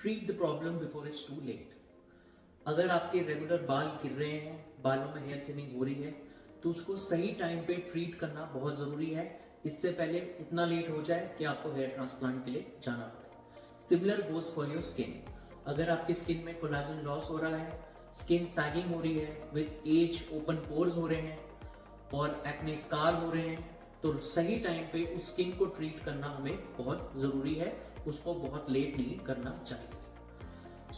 Treat the problem before it's too late. अगर आपके regular बाल गिर रहे हैं, बालों में हेयर थिनिंग हो रही है, तो उसको सही टाइम पे ट्रीट करना बहुत ज़रूरी है। इससे पहले उतना लेट हो जाए कि आपको हेयर ट्रांसप्लांट के लिए जाना पड़े। Similar goes for your skin. अगर आपकी स्किन में कोलाजन लॉस हो रहा है, स्किन सैगिंग हो रही है, विद एज ओपन पोर्स हो रहे हैं और एक्ने स्कार्स हो रहे हैं, तो सही टाइम पे उस स्किन को ट्रीट करना हमें बहुत ज़रूरी है। उसको बहुत लेट नहीं करना चाहिए।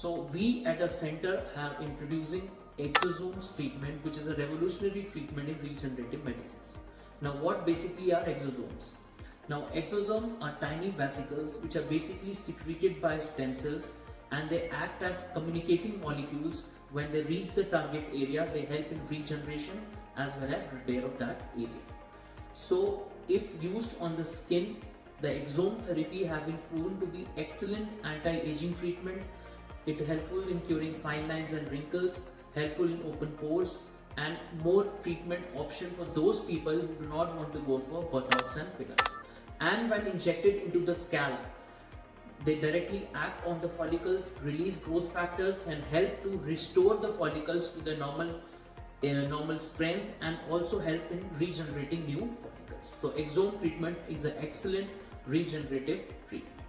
So we at a center have introducing exosomes treatment, which is a revolutionary treatment in regenerative medicines. Now what basically are exosomes? Now exosomes are tiny vesicles which are basically secreted by stem cells, and they act as communicating molecules. When they reach the target area, they help in regeneration as well as repair of that area. So if used on the skin, the exome therapy have been proven to be excellent anti-aging treatment. It helpful in curing fine lines and wrinkles, helpful in open pores, and more treatment option for those people who do not want to go for Botox and fillers. And when injected into the scalp, they directly act on the follicles, release growth factors, and help to restore the follicles to their normal strength, and also help in regenerating new follicles. So exome treatment is an excellent regenerative treatment.